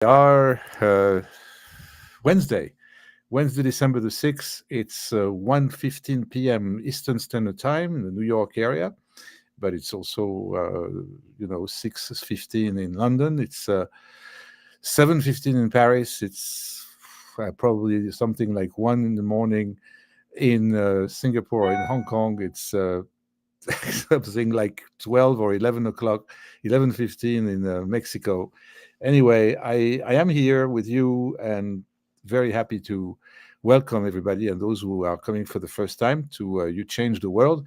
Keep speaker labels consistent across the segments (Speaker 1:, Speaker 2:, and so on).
Speaker 1: Are Wednesday, December the 6th. It's 1:15 p.m. Eastern Standard Time in the New York area, but it's also, 6:15 in London. It's 7:15 in Paris. It's probably something like 1 in the morning in Singapore, in Hong Kong. It's something like 12 or 11 o'clock, 11:15 in Mexico. Anyway, I am here with you and very happy to welcome everybody and those who are coming for the first time to You Change the World,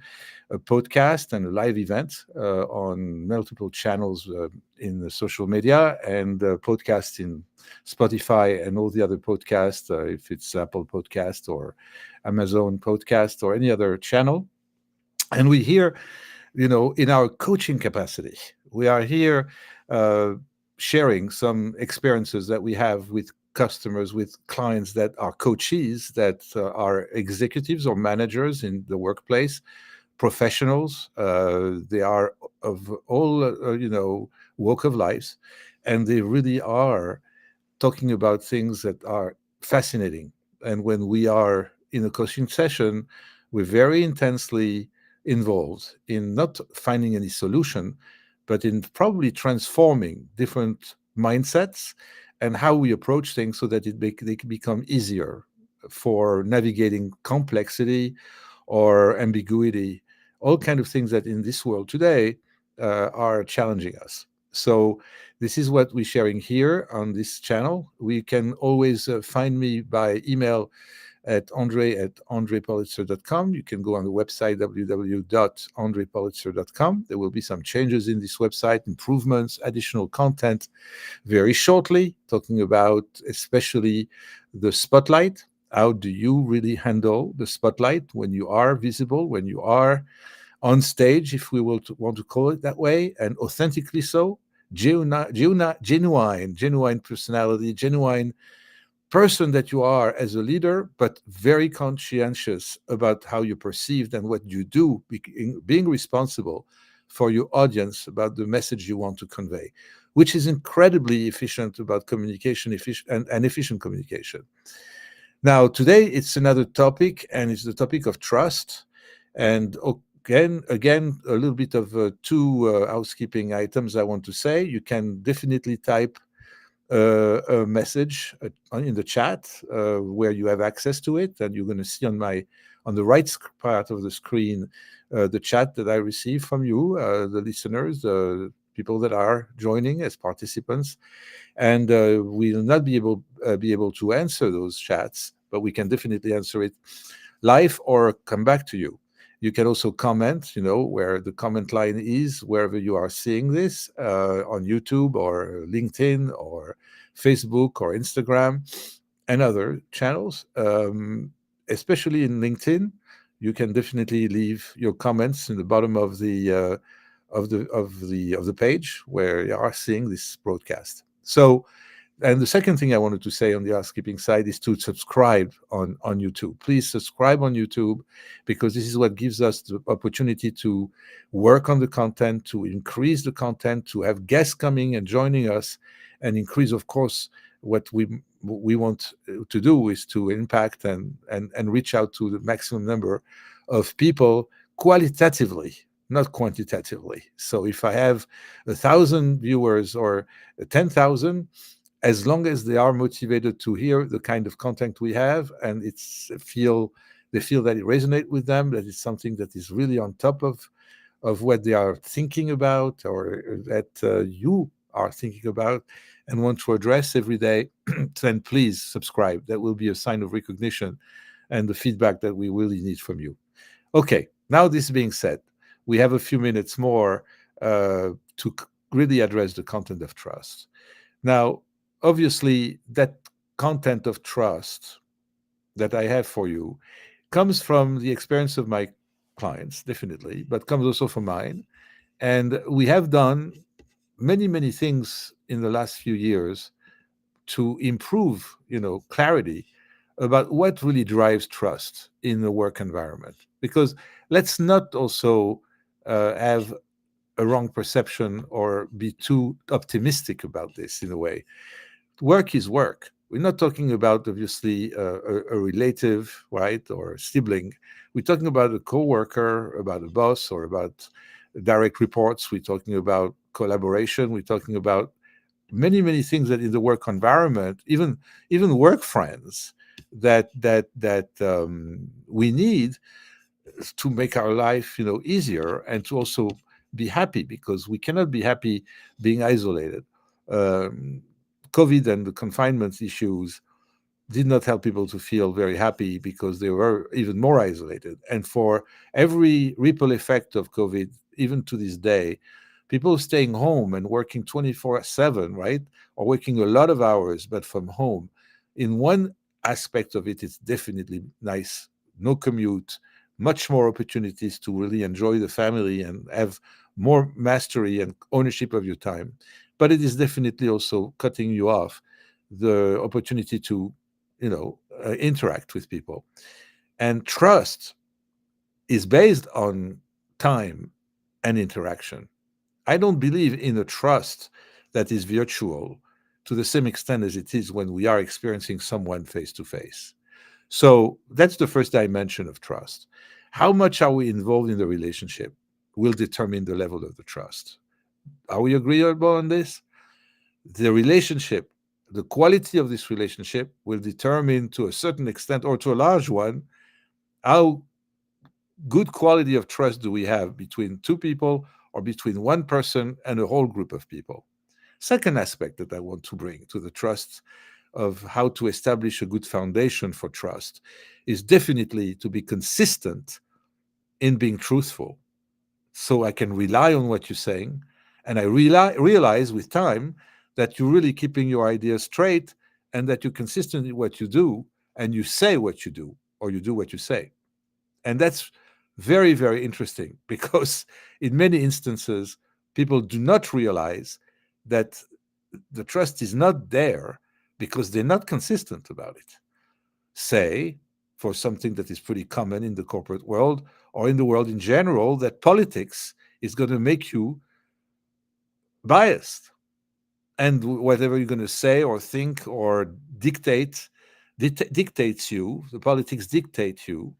Speaker 1: a podcast and a live event on multiple channels in the social media and podcast in Spotify and all the other podcasts, if it's Apple Podcast or Amazon Podcast or any other channel. And we here, in our coaching capacity, we are here uh, sharing some experiences that we have with customers, with clients that are coaches, that are executives or managers in the workplace, professionals. They are of all, walk of lives, and they really are talking about things that are fascinating. And when we are in a coaching session, we're very intensely involved in not finding any solution, but in probably transforming different mindsets and how we approach things so that they can become easier for navigating complexity or ambiguity, all kind of things that in this world today are challenging us. So this is what we're sharing here on this channel. We can always find me by email at andre@andrepulitzer.com. You can go on the website www.andrepulitzer.com. There will be some changes in this website, improvements, additional content very shortly, talking about especially the spotlight. How do you really handle the spotlight when you are visible, when you are on stage, if we will want to call it that way, and authentically so? Genuine personality, genuine person that you are as a leader, but very conscientious about how you're perceived and what you do, being responsible for your audience about the message you want to convey, which is incredibly efficient about communication, and efficient communication. Now, today it's another topic, and it's the topic of trust. And again, a little bit of two housekeeping items I want to say. You can definitely type a message in the chat where you have access to it, and you're going to see on the right part of the screen the chat that I receive from you, the listeners, the people that are joining as participants, and we will not be able to answer those chats, but we can definitely answer it live or come back to you. You can also comment, where the comment line is, wherever you are seeing this, on YouTube or LinkedIn or Facebook or Instagram and other channels. Especially in LinkedIn, you can definitely leave your comments in the bottom of the page where you are seeing this broadcast. So, and the second thing I wanted to say on the housekeeping side is to subscribe on YouTube. Please subscribe on YouTube, because this is what gives us the opportunity to work on the content, to increase the content, to have guests coming and joining us, and increase, of course, what we want to do is to impact and reach out to the maximum number of people qualitatively, not quantitatively. So if I have 1,000 viewers or 10,000, as long as they are motivated to hear the kind of content we have, and they feel that it resonates with them, that it's something that is really on top of what they are thinking about, or that you are thinking about and want to address every day, then please subscribe. That will be a sign of recognition and the feedback that we really need from you. Okay, now this being said, we have a few minutes more to really address the content of trust. Now, obviously, that content of trust that I have for you comes from the experience of my clients, definitely, but comes also from mine. And we have done many, many things in the last few years to improve, clarity about what really drives trust in the work environment. Because let's not also have a wrong perception or be too optimistic about this in a way. Work is work. We're not talking about obviously a relative, right, or a sibling. We're talking about a coworker, about a boss, or about direct reports. We're talking about collaboration. We're talking about many things that in the work environment, even work friends, that we need to make our life, easier, and to also be happy, because we cannot be happy being isolated. um, COVID and the confinement issues did not help people to feel very happy, because they were even more isolated. And for every ripple effect of COVID, even to this day, people staying home and working 24/7, right? Or working a lot of hours, but from home. In one aspect of it, it's definitely nice. No commute, much more opportunities to really enjoy the family and have more mastery and ownership of your time. But it is definitely also cutting you off the opportunity to interact with people. And trust is based on time and interaction. I don't believe in a trust that is virtual to the same extent as it is when we are experiencing someone face to face. So that's the first dimension of trust. How much are we involved in the relationship will determine the level of the trust. Are we agreeable on this? The relationship, the quality of this relationship will determine to a certain extent, or to a large one, how good quality of trust do we have between two people, or between one person and a whole group of people. Second aspect that I want to bring to the trust, of how to establish a good foundation for trust, is definitely to be consistent in being truthful, so I can rely on what you're saying. And I realize with time that you're really keeping your ideas straight, and that you're consistent in what you do, and you say what you do, or you do what you say. And that's very interesting, because in many instances, people do not realize that the trust is not there because they're not consistent about it. Say, for something that is pretty common in the corporate world, or in the world in general, that politics is going to make you biased. And whatever you're going to say or think or dictate, dictates you, the politics dictates you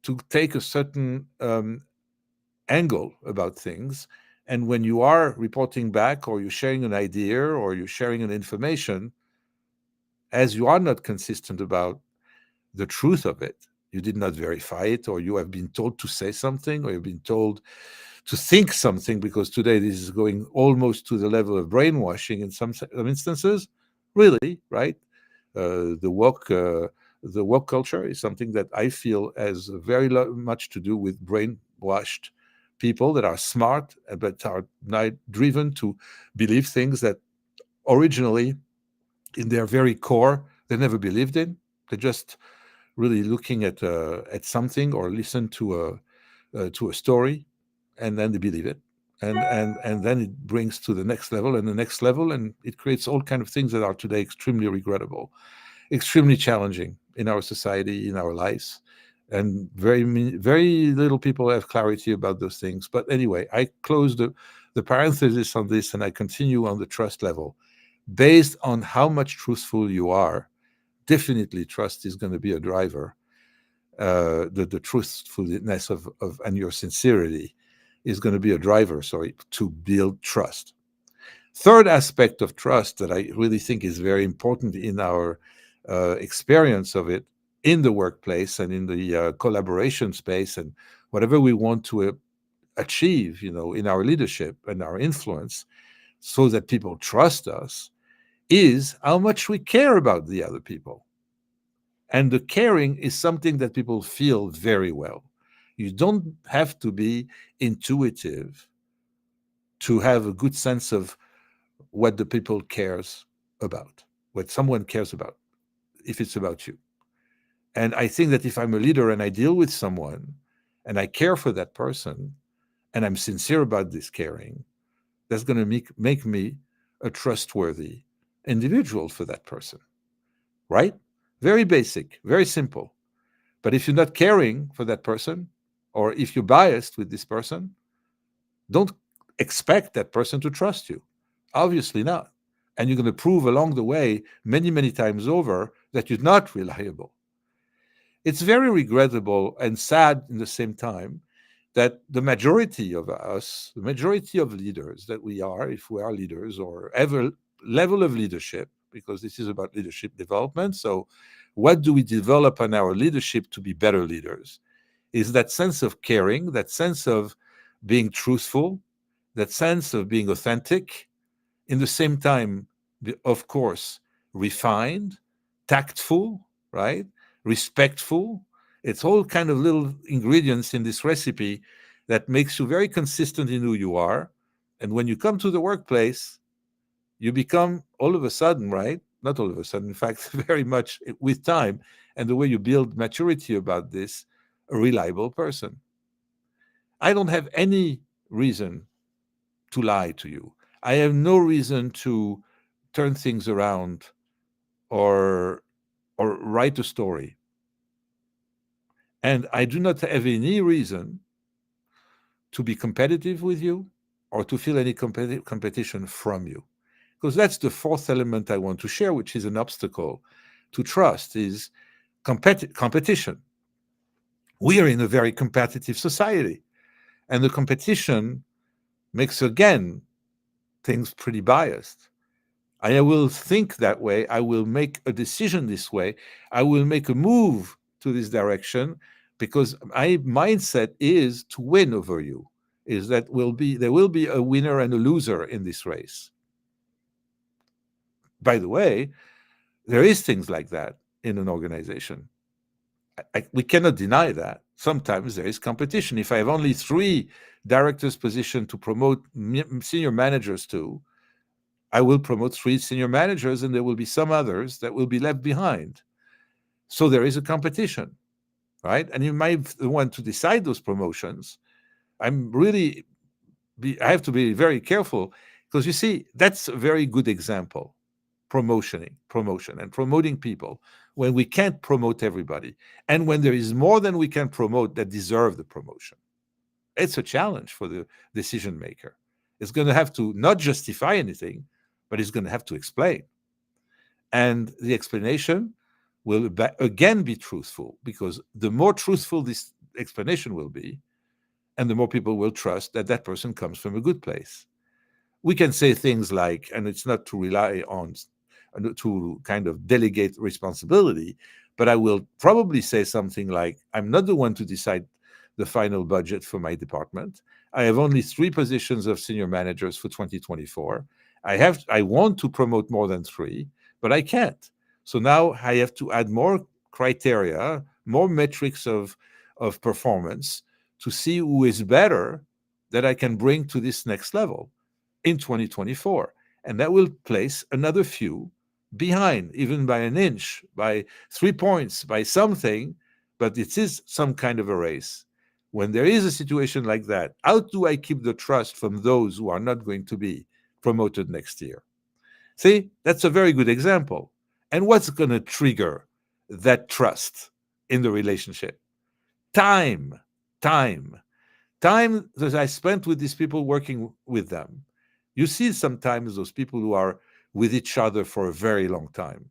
Speaker 1: to take a certain angle about things. And when you are reporting back, or you're sharing an idea, or you're sharing an information, as you are not consistent about the truth of it, you did not verify it, or you have been told to say something, or you've been told to think something, because today this is going almost to the level of brainwashing in some instances, really, right? The woke culture is something that I feel has very much to do with brainwashed people that are smart, but are now driven to believe things that originally, in their very core, they never believed in. They're just really looking at something, or listen to a story, and then they believe it, and then it brings to the next level and the next level, and it creates all kind of things that are today extremely regrettable, extremely challenging in our society, in our lives, and very little people have clarity about those things. But anyway, I close the parenthesis on this, and I continue on the trust level. Based on how much truthful you are, definitely trust is going to be a driver. The truthfulness of and your sincerity is going to be a driver, sorry, to build trust. Third aspect of trust that I really think is very important in our experience of it in the workplace and in the collaboration space, and whatever we want to achieve, in our leadership and our influence, so that people trust us, is how much we care about the other people. And the caring is something that people feel very well. You don't have to be intuitive to have a good sense of what the people cares about, what someone cares about, if it's about you. And I think that if I'm a leader and I deal with someone and I care for that person and I'm sincere about this caring, that's going to make me a trustworthy individual for that person, right? Very basic, very simple. But if you're not caring for that person, or if you're biased with this person, don't expect that person to trust you. Obviously not. And you're going to prove along the way, many, many times over, that you're not reliable. It's very regrettable and sad in the same time that the majority of us, the majority of leaders that we are, if we are leaders or ever level of leadership, because this is about leadership development. So, what do we develop in our leadership to be better leaders? Is that sense of caring, that sense of being truthful, that sense of being authentic, in the same time, of course, refined, tactful, right? Respectful. It's all kind of little ingredients in this recipe that makes you very consistent in who you are. And when you come to the workplace, you become all of a sudden, right? Not all of a sudden, in fact, very much with time and the way you build maturity about this, a reliable person. I don't have any reason to lie to you. I have no reason to turn things around or write a story. And I do not have any reason to be competitive with you or to feel any competition from you. Because that's the fourth element I want to share, which is an obstacle to trust, is competition. We are in a very competitive society, and the competition makes, again, things pretty biased. I will think that way. I will make a decision this way. I will make a move to this direction because my mindset is to win over you. Is that there will be a winner and a loser in this race. By the way, there is things like that in an organization. We cannot deny that. Sometimes there is competition. If I have only 3 directors' position to promote senior managers to, I will promote 3 senior managers, and there will be some others that will be left behind. So there is a competition, right? And you might want to decide those promotions. I'm really, I have to be very careful because you see, that's a very good example. Promotion and promoting people when we can't promote everybody, and when there is more than we can promote that deserve the promotion. It's a challenge for the decision maker. It's going to have to not justify anything, but it's going to have to explain. And the explanation will again be truthful, because the more truthful this explanation will be, and the more people will trust that that person comes from a good place. We can say things like, and it's not to rely on, to kind of delegate responsibility, but I will probably say something like, I'm not the one to decide the final budget for my department. I have only 3 positions of senior managers for 2024. I want to promote more than 3, but I can't. So now I have to add more criteria, more metrics of performance to see who is better that I can bring to this next level in 2024. And that will place another few behind, even by an inch, by 3 points, by something, but it is some kind of a race. When there is a situation like that, how do I keep the trust from those who are not going to be promoted next year? See, that's a very good example. And what's going to trigger that trust in the relationship? Time, time, time that I spent with these people, working with them. You see sometimes those people who are with each other for a very long time.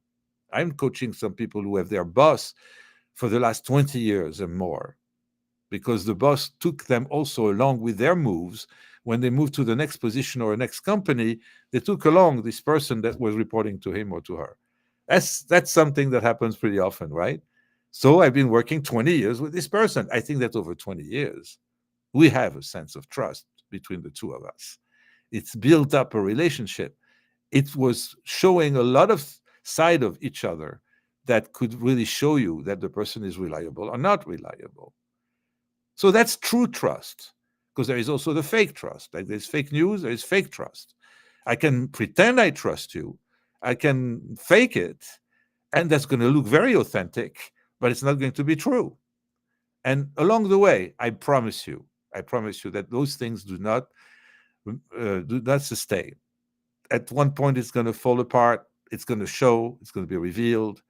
Speaker 1: I'm coaching some people who have their boss for the last 20 years and more, because the boss took them also along with their moves. When they moved to the next position or a next company, they took along this person that was reporting to him or to her. That's something that happens pretty often, right? So I've been working 20 years with this person. I think that over 20 years, we have a sense of trust between the two of us. It's built up a relationship. It was showing a lot of side of each other that could really show you that the person is reliable or not reliable. So that's true trust, because there is also the fake trust. Like there's fake news, there is fake trust. I can pretend I trust you, I can fake it, and that's going to look very authentic, but it's not going to be true. And along the way, I promise you that those things do not sustain. At one point, it's going to fall apart. It's going to show. It's going to be revealed,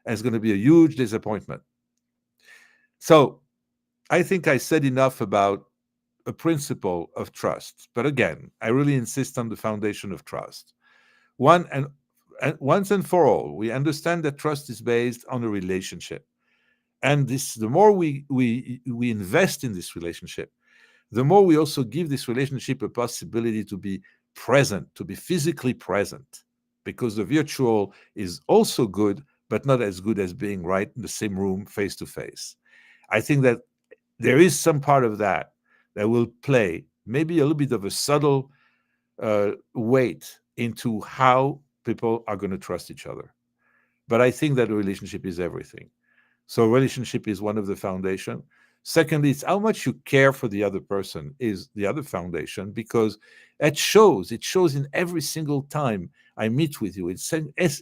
Speaker 1: and it's going to be a huge disappointment. So, I think I said enough about a principle of trust. But again, I really insist on the foundation of trust. One and once and for all, we understand that trust is based on a relationship. And this, the more we invest in this relationship, the more we also give this relationship a possibility to be present, to be physically present, because the virtual is also good, but not as good as being right in the same room face to face. I think that there is some part of that that will play maybe a little bit of a subtle weight into how people are going to trust each other. But I think that a relationship is everything. So relationship is one of the foundation. Secondly, it's how much you care for the other person is the other foundation, because it shows in every single time I meet with you. It's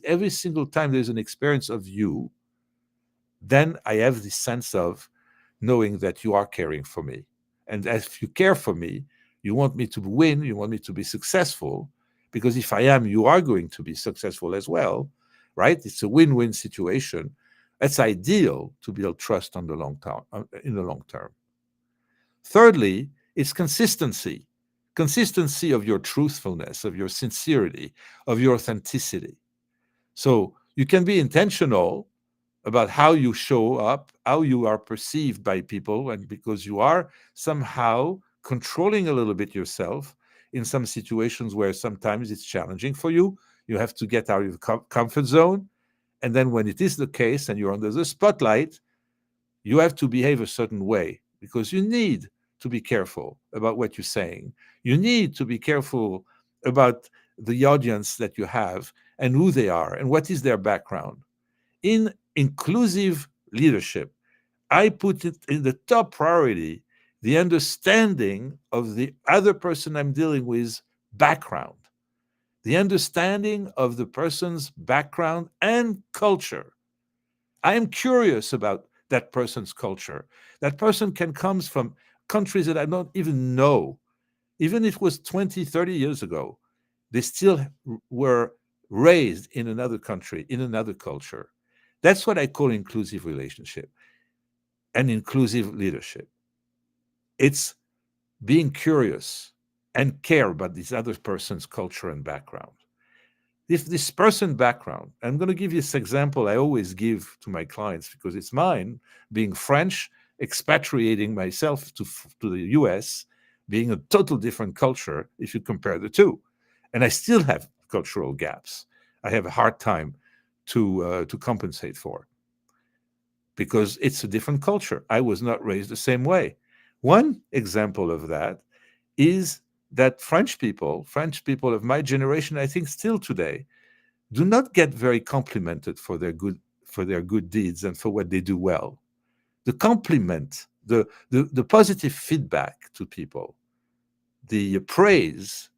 Speaker 1: every single time there's an experience of you, then I have this sense of knowing that you are caring for me. And if you care for me, you want me to win, you want me to be successful, because if I am, you are going to be successful as well, right? It's a win-win situation. That's ideal to build trust on the long term, in the long term. Thirdly, it's consistency. Consistency of your truthfulness, of your sincerity, of your authenticity. So you can be intentional about how you show up, how you are perceived by people, and because you are somehow controlling a little bit yourself in some situations where sometimes it's challenging for you. You have to get out of your comfort zone. And then when it is the case and you're under the spotlight, you have to behave a certain way because you need to be careful about what you're saying. You need to be careful about the audience that you have and who they are and what is their background. In inclusive leadership, I put it in the top priority, the understanding of the other person I'm dealing with background, the understanding of the person's background and culture. I am curious about that person's culture. That person can come from countries that I don't even know. Even if it was 20, 30 years ago, they still were raised in another country, in another culture. That's what I call inclusive relationship and inclusive leadership. It's being curious and care about this other person's culture and background. If this person background, I'm going to give you this example I always give to my clients because it's mine, being French, expatriating myself to the US, being a total different culture if you compare the two. And I still have cultural gaps. I have a hard time to compensate for because it's a different culture. I was not raised the same way. One example of that is that French people of my generation, I think still today, do not get very complimented for their good deeds and for what they do well. The compliment, the positive feedback to people, the praise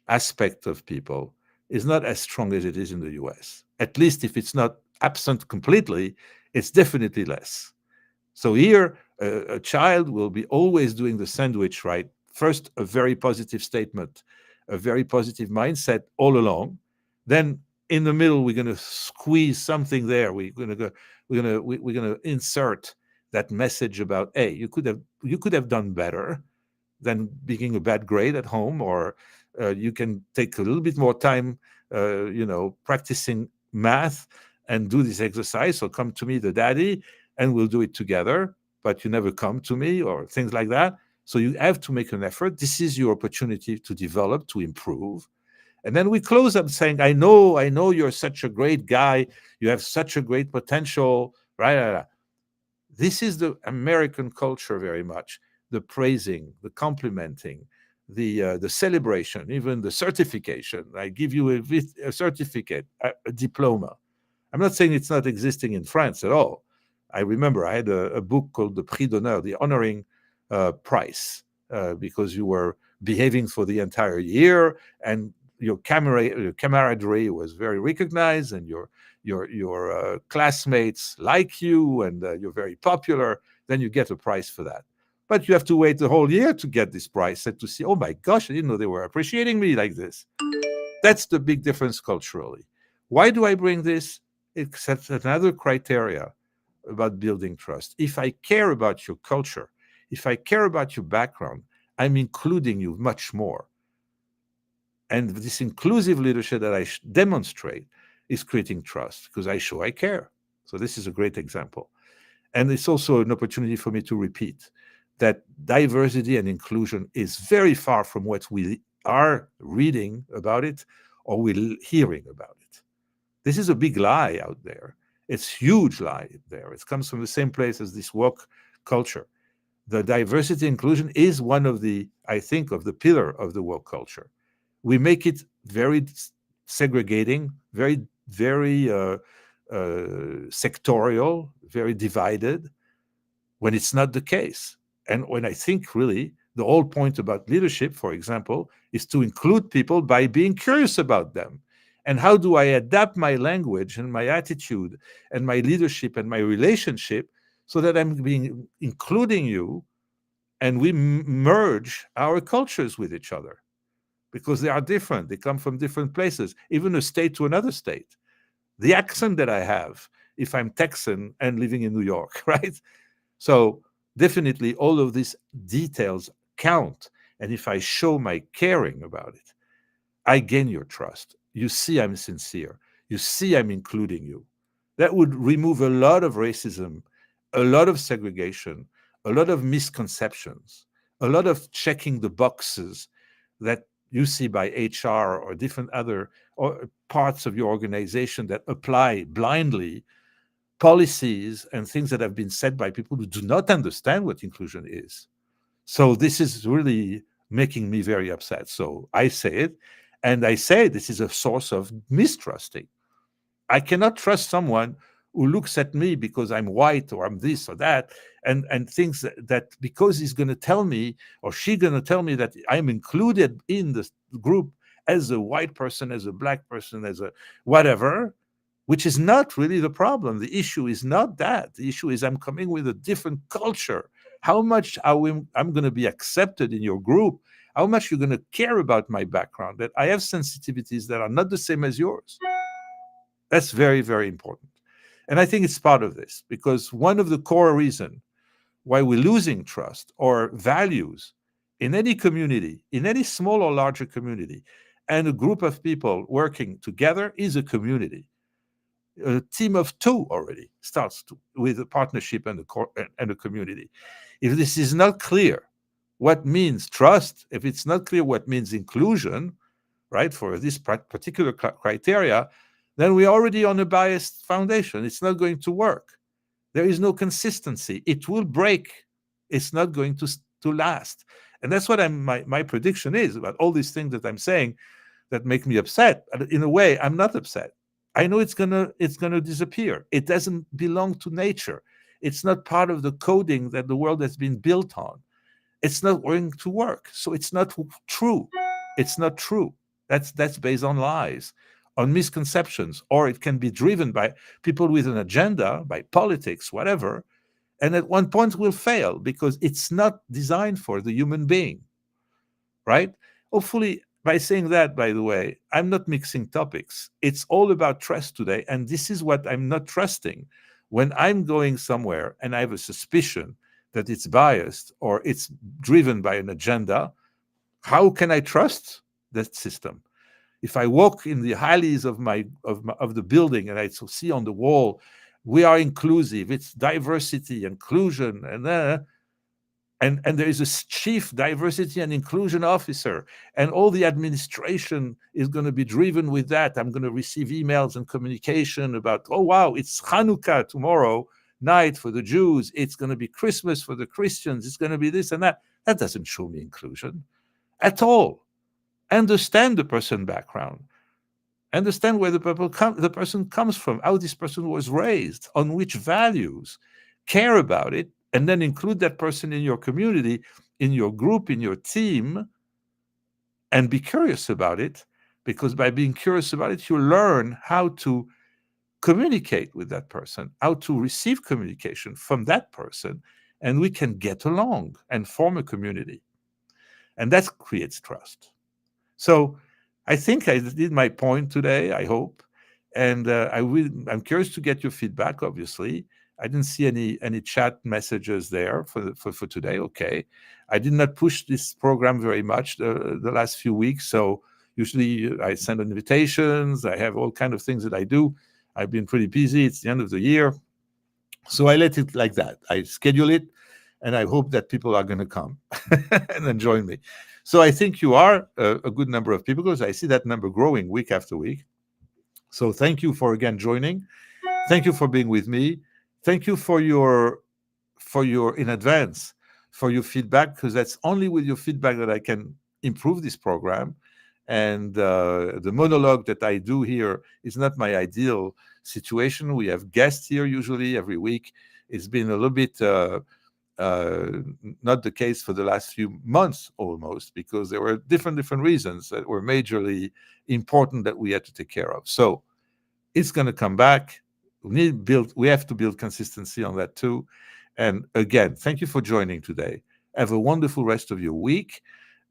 Speaker 1: aspect of people is not as strong as it is in the US. At least if it's not absent completely, it's definitely less. So here, a child will be always doing the sandwich, right? First, a very positive statement, a very positive mindset all along. Then, in the middle, we're going to squeeze something there. We're going to insert that message about, hey, you could have done better than being a bad grade at home, or you can take a little bit more time, practicing math and do this exercise. So come to me, the daddy, and we'll do it together. But you never come to me, or things like that. So you have to make an effort. This is your opportunity to develop, to improve. And then we close up saying, I know you're such a great guy. You have such a great potential, right? This is the American culture very much, the praising, the complimenting, the celebration, even the certification. I give you a certificate, a diploma. I'm not saying it's not existing in France at all. I remember I had a book called the Prix d'honneur, the honoring prize, because you were behaving for the entire year and your camaraderie was very recognized, and your classmates like you, and you're very popular. Then you get a prize for that. But you have to wait the whole year to get this prize and to see, oh my gosh, I didn't know they were appreciating me like this. That's the big difference culturally. Why do I bring this? It's another criteria about building trust. If I care about your culture, if I care about your background, I'm including you much more. And this inclusive leadership that I demonstrate is creating trust because I show I care. So this is a great example. And it's also an opportunity for me to repeat that diversity and inclusion is very far from what we are reading about it or we're hearing about it. This is a big lie out there. It's huge lie there. It comes from the same place as this woke culture. The diversity inclusion is one of the, I think, of the pillar of the woke culture. We make it very segregating, very sectorial, very divided, when it's not the case. And when I think really the whole point about leadership, for example, is to include people by being curious about them. And how do I adapt my language and my attitude and my leadership and my relationship so that I'm being including you and we merge our cultures with each other because they are different. They come from different places, even a state to another state. The accent that I have, if I'm Texan and living in New York, right? So definitely all of these details count. And if I show my caring about it, I gain your trust. You see I'm sincere. You see I'm including you. That would remove a lot of racism, a lot of segregation, a lot of misconceptions, a lot of checking the boxes that you see by HR or different other or parts of your organization that apply blindly policies and things that have been said by people who do not understand what inclusion is. So this is really making me very upset. So I say it, and I say this is a source of mistrusting. I cannot trust someone who looks at me because I'm white or I'm this or that, and thinks that because he's going to tell me or she's going to tell me that I'm included in the group as a white person, as a black person, as a whatever, which is not really the problem. The issue is not that. The issue is I'm coming with a different culture. How much I'm going to be accepted in your group? How much you're going to care about my background? That I have sensitivities that are not the same as yours. That's very, very important. And I think it's part of this because one of the core reasons why we're losing trust or values in any community, in any small or larger community, and a group of people working together is a community. A team of two already starts with a partnership and a community. If this is not clear, what means trust, if it's not clear what means inclusion, right, for this particular criteria, then we're already on a biased foundation. It's not going to work. There is no consistency. It will break. It's not going to last. And that's what my prediction is about all these things that I'm saying that make me upset. In a way, I'm not upset. I know it's gonna disappear. It doesn't belong to nature. It's not part of the coding that the world has been built on. It's not going to work. So it's not true. It's not true. That's based on lies, on misconceptions, or it can be driven by people with an agenda, by politics, whatever. And at one point will fail because it's not designed for the human being, right? Hopefully, by saying that, by the way, I'm not mixing topics. It's all about trust today. And this is what I'm not trusting. When I'm going somewhere and I have a suspicion that it's biased or it's driven by an agenda, how can I trust that system? If I walk in the alleys of the building and I see on the wall, we are inclusive, it's diversity, inclusion, and there is a chief diversity and inclusion officer, and all the administration is going to be driven with that. I'm going to receive emails and communication about, oh wow, it's Hanukkah tomorrow night for the Jews, it's going to be Christmas for the Christians, it's going to be this and that. That doesn't show me inclusion at all. Understand the person background, understand where the person comes from, how this person was raised, on which values, care about it, and then include that person in your community, in your group, in your team, and be curious about it. Because by being curious about it, you learn how to communicate with that person, how to receive communication from that person, and we can get along and form a community. And that creates trust. So I think I did my point today, I hope. And I'm curious to get your feedback, obviously. I didn't see any chat messages there for today. Okay. I did not push this program very much the last few weeks. So Usually I send invitations. I have all kind of things that I do. I've been pretty busy. It's the end of the year. So I let it like that. I schedule it, and I hope that people are going to come and then join me. So I think you are a good number of people, because I see that number growing week after week. So thank you for again joining. Thank you for being with me. Thank you for your in advance for your feedback, because that's only with your feedback that I can improve this program. And the monologue that I do here is not my ideal situation. We have guests here usually every week. It's been a little bit uh, not the case for the last few months almost, because there were different reasons that were majorly important that we had to take care of. So it's going to come back. We have to build consistency on that too. And again, thank you for joining today. Have a wonderful rest of your week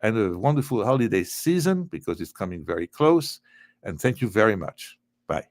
Speaker 1: and a wonderful holiday season, because it's coming very close. And thank you very much. Bye.